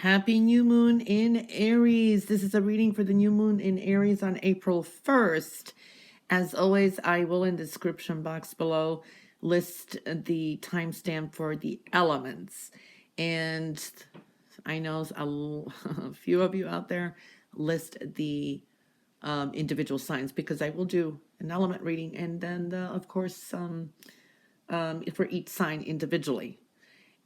Happy new moon in Aries. This is a reading for the new moon in Aries on April 1st. As always, I will in the description box below list the timestamp for the elements. And I know a few of you out there list the individual signs because I will do an element reading and then, of course, for each sign individually.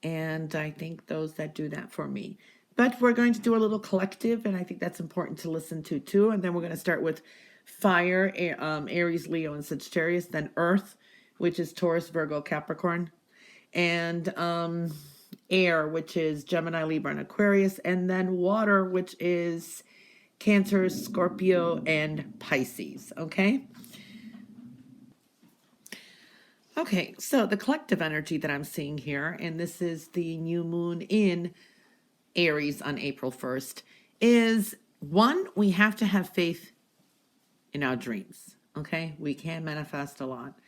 And I thank those that do that for me. But we're going to do a little collective, and I think that's important to listen to too. And then we're going to start with fire, Aries, Leo, and Sagittarius. Then earth, which is Taurus, Virgo, Capricorn. And air, which is Gemini, Libra, and Aquarius. And then water, which is Cancer, Scorpio, and Pisces. Okay? Okay, so the collective energy that I'm seeing here, and this is the new moon in Aries on April 1st, is one, we have to have faith in our dreams. Okay, we can manifest a lot.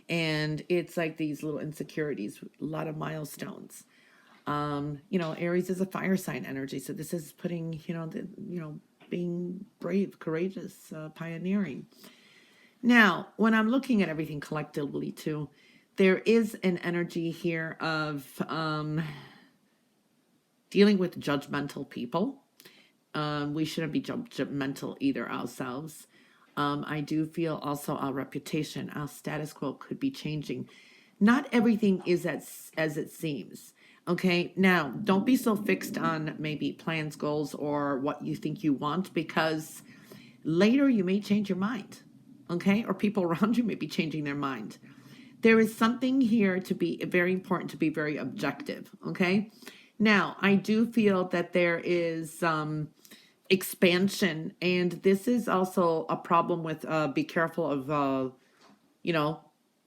And it's like these little insecurities, a lot of milestones. Aries is a fire sign energy. So this is putting, being brave, courageous, pioneering. Now, when I'm looking at everything collectively too, there is an energy here of dealing with judgmental people. We shouldn't be judgmental either ourselves. I do feel also our reputation, our status quo could be changing. Not everything is as it seems. Okay, now don't be so fixed on maybe plans, goals, or what you think you want, because later you may change your mind. Okay, or people around you may be changing their mind. There is something here to be very important, to be very objective. Okay, now I do feel that there is expansion, and this is also a problem with be careful of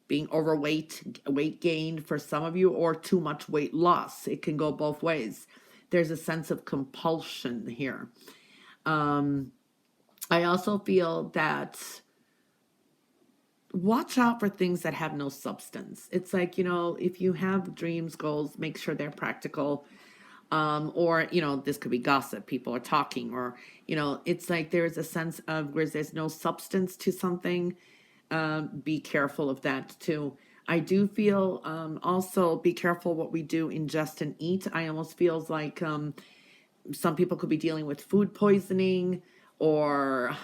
being overweight, weight gain for some of you, or too much weight loss. It can go both ways. There's a sense of compulsion here. I also feel that watch out for things that have no substance. It's like, if you have dreams, goals, make sure they're practical. Or, this could be gossip. People are talking, or, it's like there's a sense of where there's no substance to something. Be careful of that too. I do feel also be careful what we do ingest and eat. I almost feels like some people could be dealing with food poisoning, or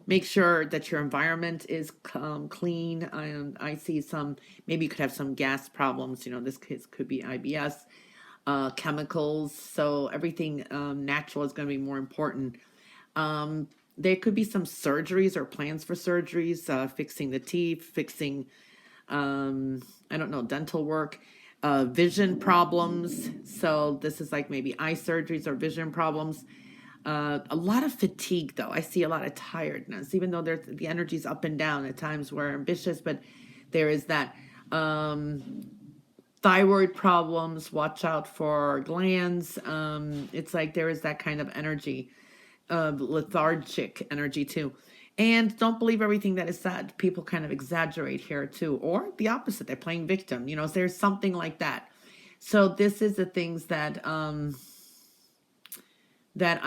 make sure that your environment is clean. I see maybe you could have some gas problems. This could be IBS, chemicals. So everything natural is going to be more important. There could be some surgeries or plans for surgeries, fixing the teeth, fixing, dental work, vision problems. So this is like maybe eye surgeries or vision problems. A lot of fatigue, though. I see a lot of tiredness, even though the energy's up and down. At times we're ambitious, but there is that. Thyroid problems, watch out for glands. It's like there is that kind of energy, of lethargic energy too. And don't believe everything that is said. People kind of exaggerate here too, or the opposite. They're playing victim. There's something like that. So this is the things that I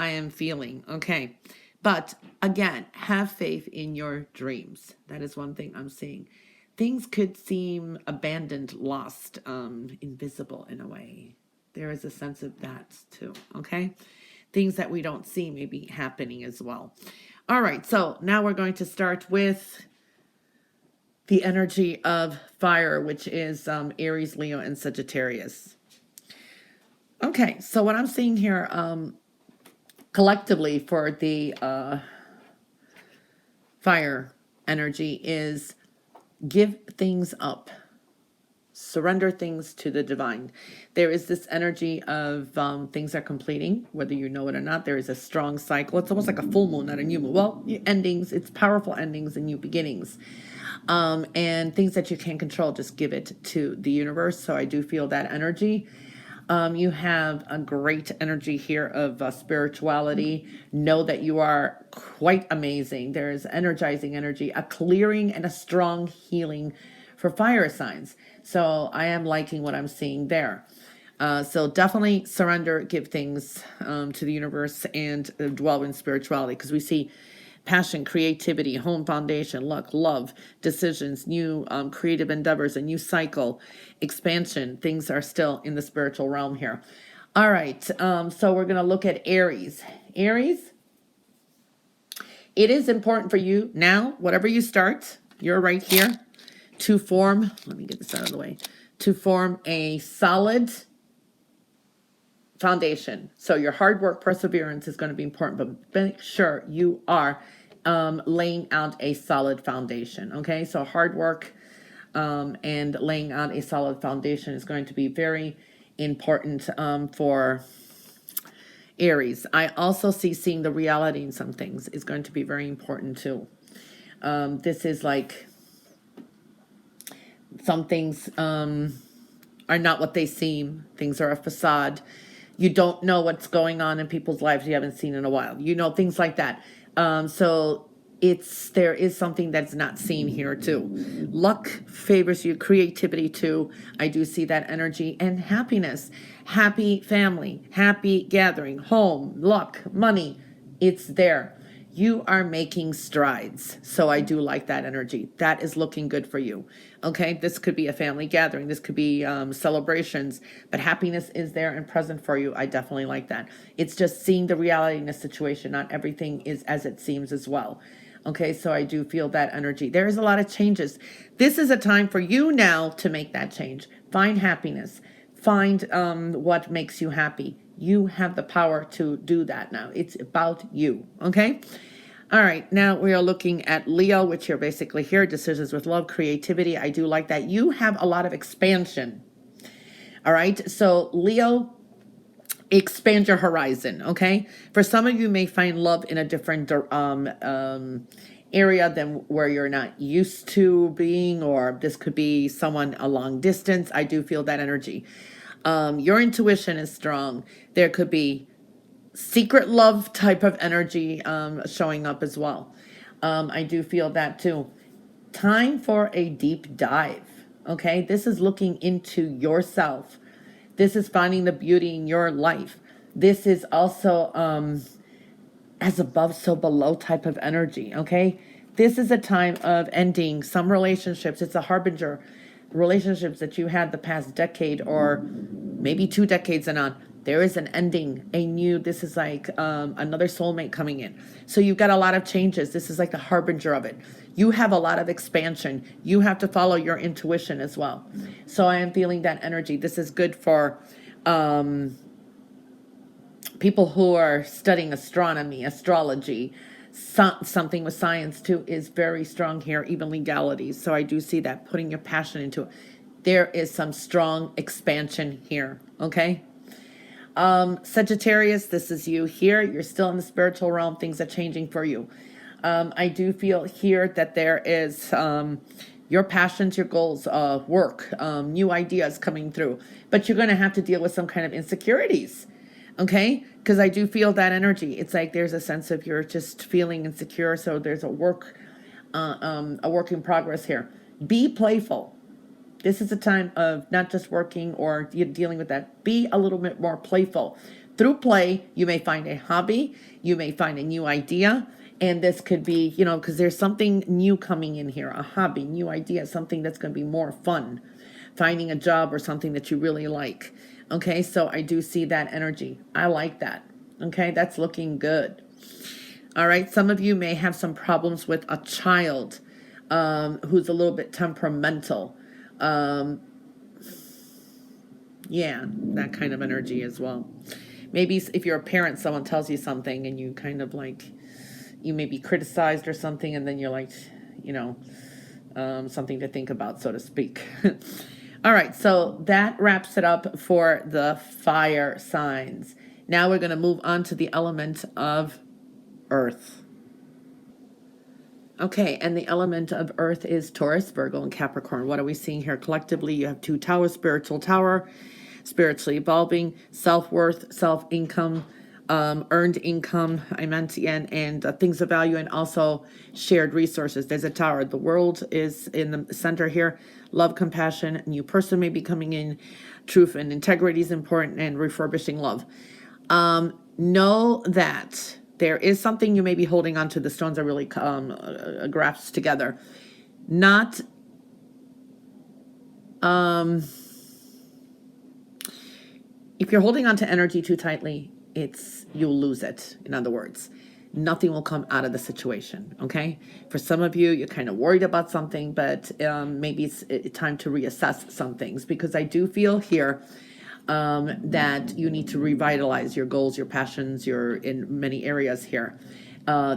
am feeling. Okay. But again, have faith in your dreams. That is one thing I'm seeing. Things could seem abandoned, lost, invisible in a way. There is a sense of that too. Okay. Things that we don't see may be happening as well. All right. So now we're going to start with the energy of fire, which is Aries, Leo, and Sagittarius. Okay. So what I'm seeing here, collectively for the fire energy is give things up, surrender things to the divine. There is this energy of things are completing, whether you know it or not. There is a strong cycle. It's almost like a full moon, not a new moon. Well, endings, it's powerful endings and new beginnings. And things that you can't control, just give it to the universe. So I do feel that energy. You have a great energy here of spirituality. Know that you are quite amazing. There's energizing energy, a clearing and a strong healing for fire signs. So I am liking what I'm seeing there. So definitely surrender, give things to the universe, and dwell in spirituality, because we see passion, creativity, home foundation, luck, love, decisions, new creative endeavors, a new cycle, expansion. Things are still in the spiritual realm here. All right, so we're going to look at Aries. Aries, it is important for you now, whatever you start, you're right here, to form, let me get this out of the way, to form a solid foundation. So your hard work, perseverance is going to be important, but make sure you are laying out a solid foundation. Okay, so hard work and laying out a solid foundation is going to be very important for Aries. I also see seeing the reality in some things is going to be very important too. This is like some things are not what they seem. Things are a facade. You don't know what's going on in people's lives you haven't seen in a while. You know, things like that. So there is something that's not seen here too. Luck favors you, creativity too. I do see that energy, and happiness, happy family, happy gathering, home, luck, money. It's there. You are making strides. So I do like that energy. That is looking good for you. Okay, this could be a family gathering. This could be celebrations, but happiness is there and present for you. I definitely like that. It's just seeing the reality in the situation. Not everything is as it seems as well. Okay, so I do feel that energy. There is a lot of changes. This is a time for you now to make that change. Find happiness. Find what makes you happy. You have the power to do that now. It's about you, okay? All right, now we are looking at Leo, which you're basically here, decisions with love, creativity. I do like that. You have a lot of expansion. All right, so Leo, expand your horizon, okay? For some of you may find love in a different area than where you're not used to being, or this could be someone a long distance. I do feel that energy. Your intuition is strong. There could be secret love type of energy showing up as well. I do feel that too. Time for a deep dive. Okay, this is looking into yourself. This is finding the beauty in your life. This is also as above, so below type of energy. Okay, this is a time of ending some relationships. It's a harbinger. Relationships that you had the past decade or maybe 2 decades and on. There is an ending, a new, this is like another soulmate coming in. So you've got a lot of changes. This is like the harbinger of it. You have a lot of expansion. You have to follow your intuition as well. So I am feeling that energy. This is good for people who are studying astronomy, astrology, something with science too is very strong here, even legalities. So I do see that, putting your passion into it. There is some strong expansion here, okay? Sagittarius, this is you here. You're still in the spiritual realm. Things are changing for you. I do feel here that there is your passions, your goals, work, new ideas coming through. But you're going to have to deal with some kind of insecurities, okay? Because I do feel that energy. It's like there's a sense of you're just feeling insecure. So there's a work in progress here. Be playful. This is a time of not just working or dealing with that. Be a little bit more playful. Through play, you may find a hobby. You may find a new idea. And this could be, you know, because there's something new coming in here. A hobby, new idea, something that's going to be more fun. Finding a job or something that you really like. Okay, so I do see that energy. I like that. Okay, that's looking good. All right, some of you may have some problems with a child who's a little bit temperamental. Yeah, that kind of energy as well. Maybe if you're a parent, someone tells you something and you kind of like, you may be criticized or something, and then you're like, you know, something to think about, so to speak. All right, so that wraps it up for the fire signs. Now we're going to move on to the element of earth. Okay, and the element of earth is Taurus, Virgo, and Capricorn. What are we seeing here? Collectively, you have 2 towers, spiritual tower, spiritually evolving, self-worth, self-income, earned income, I meant again, and things of value, and also shared resources. There's a tower. The world is in the center here. love, compassion, a new person may be coming in, truth and integrity is important, and refurbishing love. Know that there is something you may be holding on to. The stones are really grasped together. Not, if you're holding on to energy too tightly, you'll lose it. In other words, nothing will come out of the situation. Okay. For some of you, you're kind of worried about something, but maybe it's time to reassess some things, because I do feel here that you need to revitalize your goals, your passions, in many areas here.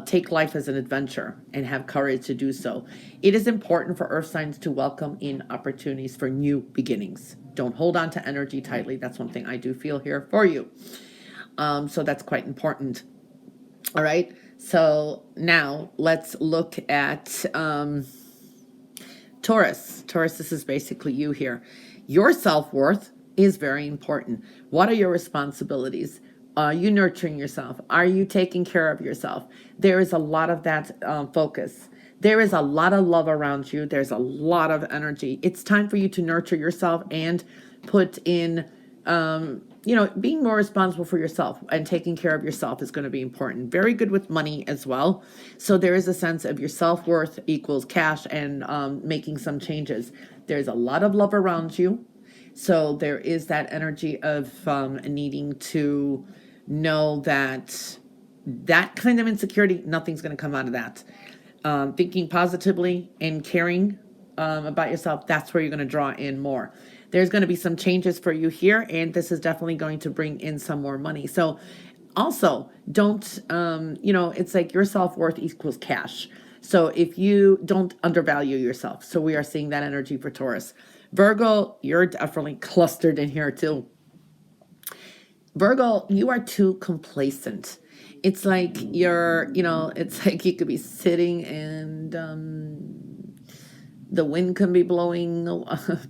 Take life as an adventure and have courage to do so. It is important for earth signs to welcome in opportunities for new beginnings. Don't hold on to energy tightly. That's one thing I do feel here for you. So that's quite important. All right. So now let's look at Taurus. Taurus, this is basically you here. Your self-worth is very important. What are your responsibilities? Are you nurturing yourself? Are you taking care of yourself? There is a lot of that focus. There is a lot of love around you. There's a lot of energy. It's time for you to nurture yourself and put in, being more responsible for yourself and taking care of yourself is going to be important. Very good with money as well. So there is a sense of your self-worth equals cash and making some changes. There's a lot of love around you. So there is that energy of needing to know that kind of insecurity, nothing's going to come out of that. Thinking positively and caring about yourself, that's where you're going to draw in more. There's going to be some changes for you here, and this is definitely going to bring in some more money. So also don't, it's like your self-worth equals cash. So if you don't undervalue yourself. So we are seeing that energy for Taurus. Virgo, you're definitely clustered in here too. Virgo, you are too complacent. It's like it's like you could be sitting and the wind can be blowing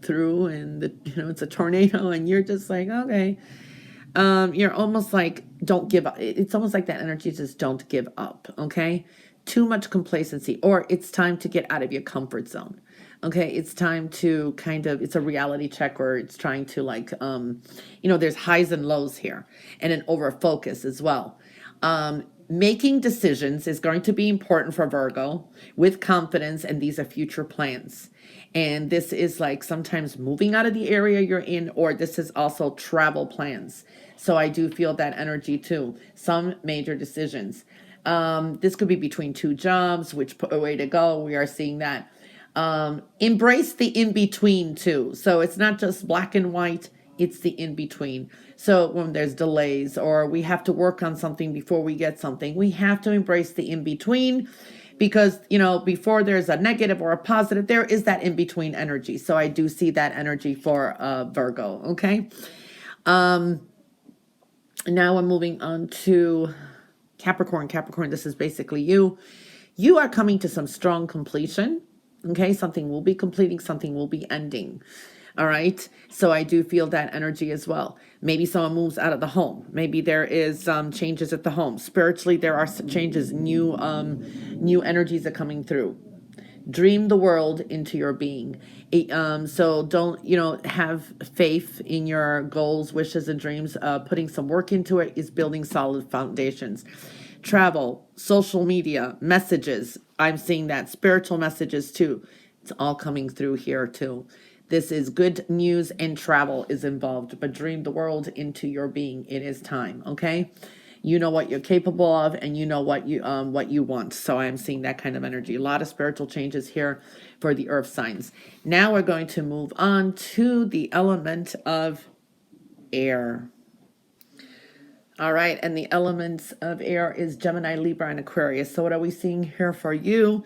through and it's a tornado and you're just like, okay. You're almost like, don't give up. It's almost like that energy, just don't give up. Okay. Too much complacency, or it's time to get out of your comfort zone. Okay. It's time to it's a reality check, or it's trying to there's highs and lows here, and an over focus as well. Making decisions is going to be important for Virgo with confidence, and these are future plans. And this is like sometimes moving out of the area you're in, or this is also travel plans. So I do feel that energy too. Some major decisions. This could be between two jobs, which way to go. We are seeing that. Embrace the in-between too. So it's not just black and white. It's the in-between. So when there's delays or we have to work on something before we get something, we have to embrace the in-between, because, before there's a negative or a positive, there is that in-between energy. So I do see that energy for Virgo. Okay. Now I'm moving on to Capricorn. Capricorn, this is basically you. You are coming to some strong completion. Okay. Something will be completing, something will be ending. All right. So I do feel that energy as well. Maybe someone moves out of the home. Maybe there is changes at the home. Spiritually, there are changes, new energies are coming through. Dream the world into your being. So don't, have faith in your goals, wishes, and dreams. Putting some work into it is building solid foundations. Travel, social media, messages. I'm seeing that. Spiritual messages too. It's all coming through here too. This is good news, and travel is involved, but dream the world into your being. It is time. Okay. You know what you're capable of, and you know what you want. So I'm seeing that kind of energy. A lot of spiritual changes here for the earth signs. Now we're going to move on to the element of air. All right. And the elements of air is Gemini, Libra, and Aquarius. So what are we seeing here for you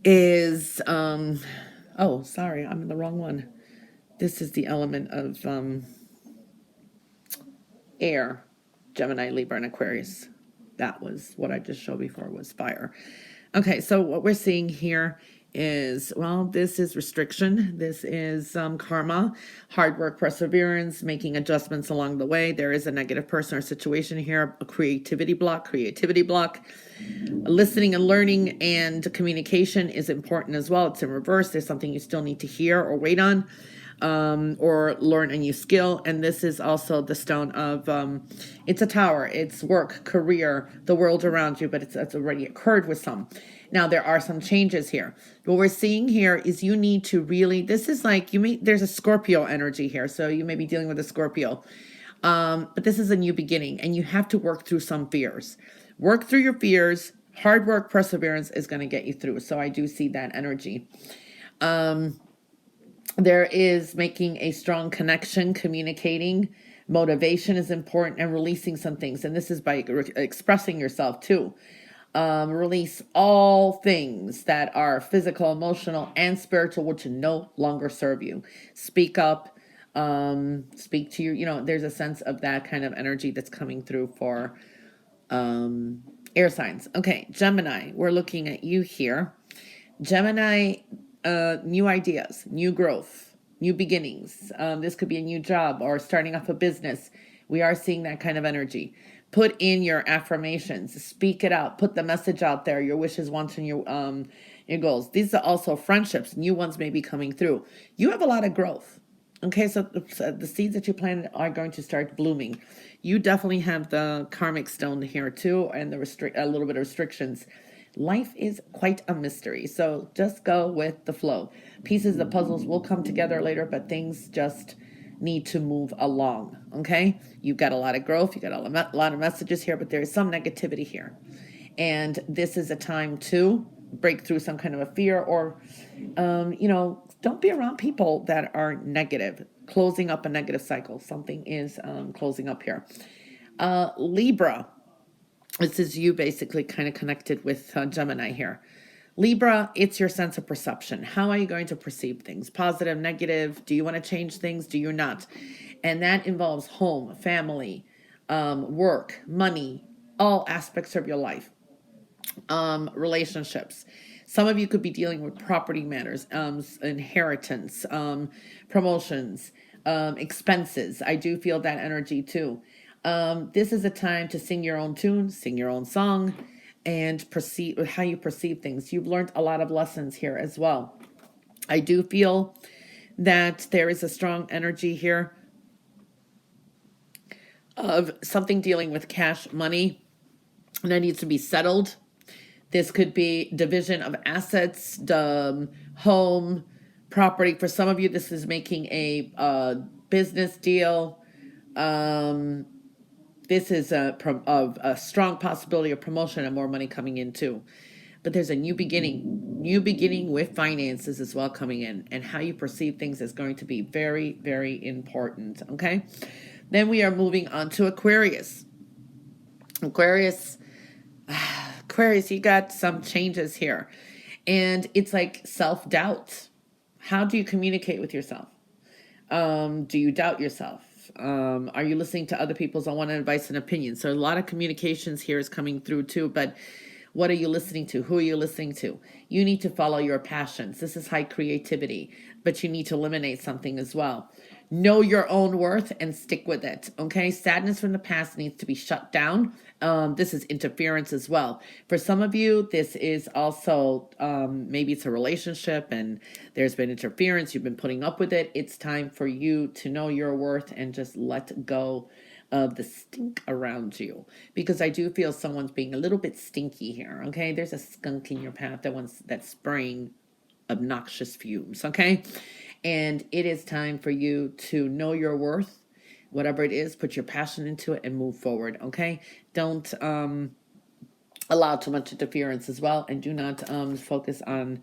is, oh, sorry, I'm in the wrong one. This is the element of air, Gemini, Libra, and Aquarius. That was what I just showed before was fire. Okay, so what we're seeing here is, well, this is restriction. This is karma, hard work, perseverance, making adjustments along the way. There is a negative person or situation here, a creativity block. Listening and learning and communication is important as well. It's in reverse. There's something you still need to hear or wait on, or learn a new skill. And this is also the stone of, it's a tower. It's work, career, the world around you, but it's already occurred with some. Now, there are some changes here. What we're seeing here is you need to really, this is like, there's a Scorpio energy here. So you may be dealing with a Scorpio. But this is a new beginning, and you have to work through some fears. Work through your fears. Hard work, perseverance is going to get you through. So I do see that energy. There is making a strong connection, communicating. Motivation is important, and releasing some things. And this is by expressing yourself too. Release all things that are physical, emotional, and spiritual, which no longer serve you. Speak up. Speak to you. There's a sense of that kind of energy that's coming through for air signs. Okay, Gemini, we're looking at you here. Gemini, new ideas, new growth, new beginnings. This could be a new job or starting off a business. We are seeing that kind of energy. Put in your affirmations, speak it out, put the message out there, your wishes, wants, and your goals. These are also friendships. New ones may be coming through. You have a lot of growth. Okay, so the seeds that you planted are going to start blooming. You definitely have the karmic stone here too, and a little bit of restrictions. Life is quite a mystery, so just go with the flow. Pieces of puzzles will come together later, but things just need to move along. Okay, you've got a lot of growth, you got a lot of messages here, but there is some negativity here, and this is a time to break through some kind of a fear, or don't be around people that are negative, closing up a negative cycle. Something is closing up here. Libra, this is you basically kind of connected with Gemini here. Libra, it's your sense of perception. How are you going to perceive things? Positive, negative? Do you want to change things? Do you not? And that involves home, family, work, money, all aspects of your life. Relationships. Some of you could be dealing with property matters, inheritance, promotions, expenses. I do feel that energy too. This is a time to sing your own tune, sing your own song, and perceive how you perceive things. You've learned a lot of lessons here as well. I do feel that there is a strong energy here of something dealing with cash, money, and that needs to be settled. This could be division of assets, home, property. For some of you, this is making a business deal. This is a strong possibility of promotion and more money coming in too. But there's a new beginning with finances as well coming in. And how you perceive things is going to be very, very important. Okay. Then we are moving on to Aquarius. Aquarius, you got some changes here. And it's like self-doubt. How do you communicate with yourself? Do you doubt yourself? Are you listening to other people's unwanted advice and opinions? So a lot of communications here is coming through too, but what are you listening to? Who are you listening to? You need to follow your passions. This is high creativity, but you need to eliminate something as well. Know your own worth and stick with it. Okay. Sadness from the past needs to be shut down. This is interference as well. For some of you, this is also, maybe it's a relationship and there's been interference. You've been putting up with it. It's time for you to know your worth and just let go of the stink around you, because I do feel someone's being a little bit stinky here. Okay. There's a skunk in your path that's spraying obnoxious fumes. Okay. And it is time for you to know your worth, whatever it is, put your passion into it and move forward. Okay. Don't, allow too much interference as well. And do not, focus on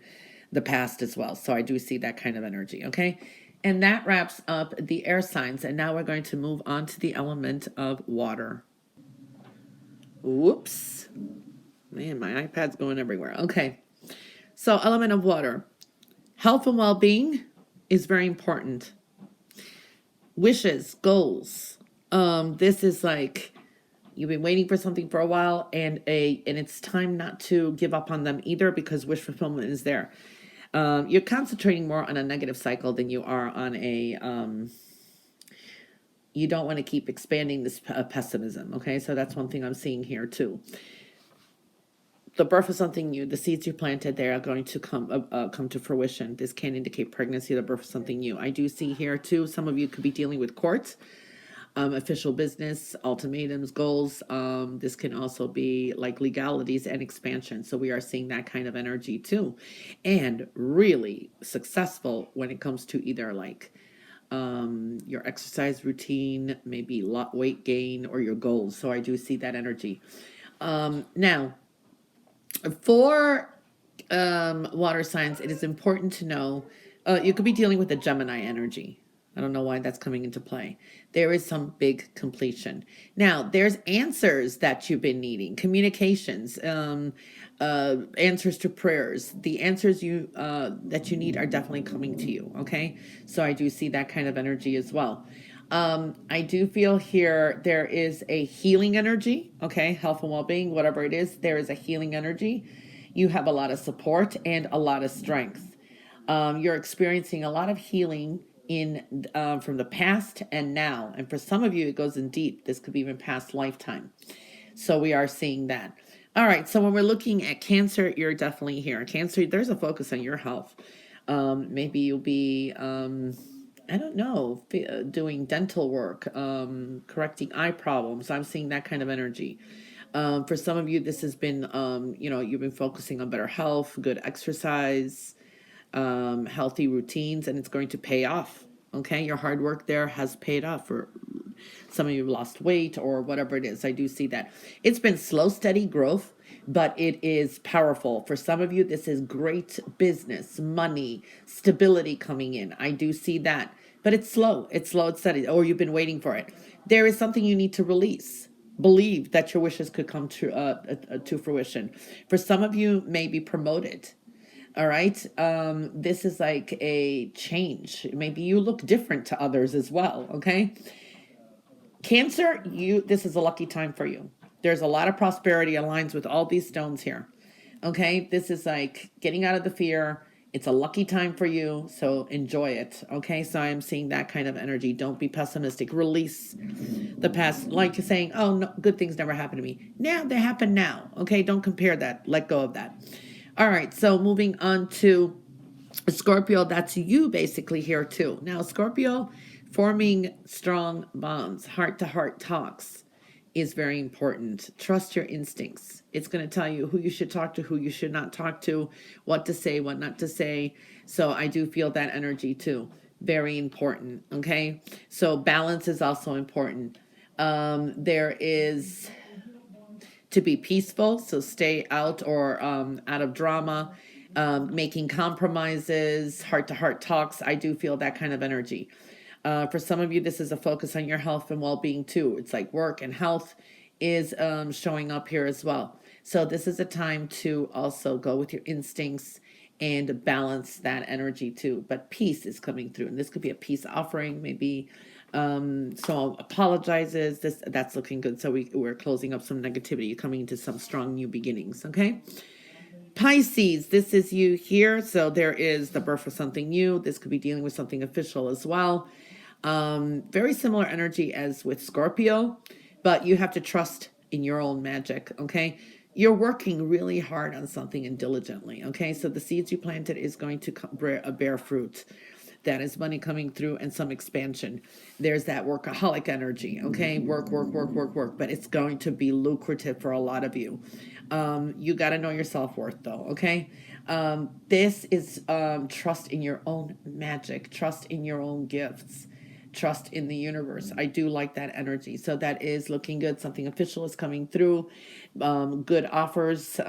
the past as well. So I do see that kind of energy. Okay. And that wraps up the air signs. And now we're going to move on to the element of water. Whoops. Man, my iPad's going everywhere. Okay. So element of water. Health and well-being is very important. Wishes, goals. This is like you've been waiting for something for a while, and it's time not to give up on them either, because wish fulfillment is there. You're concentrating more on a negative cycle than you are on a, you don't want to keep expanding this pessimism. Okay, so that's one thing I'm seeing here too. The birth of something new, the seeds you planted there are going to come to fruition. This can indicate pregnancy, the birth of something new. I do see here too, some of you could be dealing with courts, official business, ultimatums, goals. This can also be like legalities and expansion. So we are seeing that kind of energy too. And really successful when it comes to either like your exercise routine, maybe weight gain, or your goals. So I do see that energy. Now, for water signs, it is important to know you could be dealing with a Gemini energy. I don't know why that's coming into play. There is some big completion. Now, there's answers that you've been needing, communications, answers to prayers. The answers that you need are definitely coming to you, okay? So I do see that kind of energy as well. I do feel here there is a healing energy, okay? Health and well-being, whatever it is, there is a healing energy. You have a lot of support and a lot of strength. You're experiencing a lot of healing in from the past and now. And for some of you, it goes in deep. This could be even past lifetime. So we are seeing that. All right. So when we're looking at Cancer, you're definitely here. Cancer, there's a focus on your health. Maybe you'll be, I don't know, doing dental work, correcting eye problems. I'm seeing that kind of energy. For some of you, this has been, you've been focusing on better health, good exercise, healthy routines, and it's going to pay off. Okay, your hard work there has paid off. For some of you lost weight or whatever it is. I do see that. It's been slow, steady growth, but it is powerful. For some of you, this is great business, money, stability coming in. I do see that. But it's slow. It's slow, it's steady. Or you've been waiting for it. There is something you need to release. Believe that your wishes could come to fruition. For some of you, may be promoted. All right. This is like a change. Maybe you look different to others as well. Okay. Cancer, this is a lucky time for you. There's a lot of prosperity aligns with all these stones here. Okay. This is like getting out of the fear. It's a lucky time for you, so enjoy it. Okay, so I'm seeing that kind of energy. Don't be pessimistic. Release the past, like saying, oh, no, good things never happen to me. Now they happen now. Okay, don't compare that. Let go of that. All right, so moving on to Scorpio, that's you basically here too. Now, Scorpio, forming strong bonds, heart-to-heart talks is very important. Trust your instincts. It's going to tell you who you should talk to, who you should not talk to, what to say, what not to say. So I do feel that energy too. Very important. Okay. So balance is also important. There is to be peaceful. So stay out or out of drama, making compromises, heart-to-heart talks. I do feel that kind of energy. For some of you, this is a focus on your health and well-being too. It's like work and health is showing up here as well. So this is a time to also go with your instincts and balance that energy too. But peace is coming through, and this could be a peace offering, maybe. So apologizes. That's looking good. So we're closing up some negativity, coming into some strong new beginnings. Okay. Pisces, this is you here. So there is the birth of something new. This could be dealing with something official as well. Very similar energy as with Scorpio, but you have to trust in your own magic. Okay. You're working really hard on something and diligently. Okay. So the seeds you planted is going to bear fruit. That is money coming through and some expansion. There's that workaholic energy. Okay. Work, work, work, work, work. But it's going to be lucrative for a lot of you. You got to know your self-worth though. Okay. This is trust in your own magic, trust in your own gifts, trust in the universe. I do like that energy. So that is looking good. Something official is coming through. Good offers,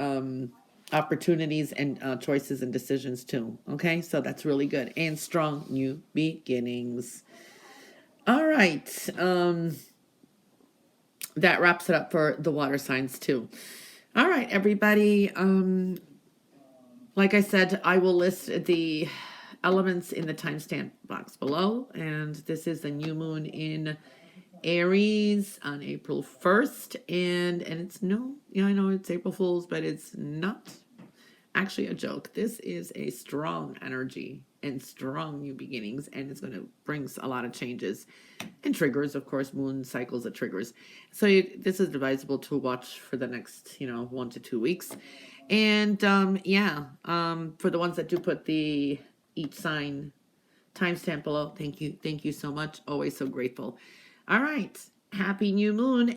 opportunities, and choices and decisions too. Okay. So that's really good. And strong new beginnings. All right. That wraps it up for the water signs too. All right, everybody. Like I said, I will list the elements in the timestamp box below. And this is the new moon in Aries on April 1st. And it's I know it's April Fool's, but it's not. actually a joke. This is a strong energy and strong new beginnings, and it's going to bring a lot of changes and triggers. Of course, moon cycles are triggers. So this is advisable to watch for the next, 1 to 2 weeks. And for the ones that do put the each sign timestamp below, thank you so much. Always so grateful. All right, happy new moon.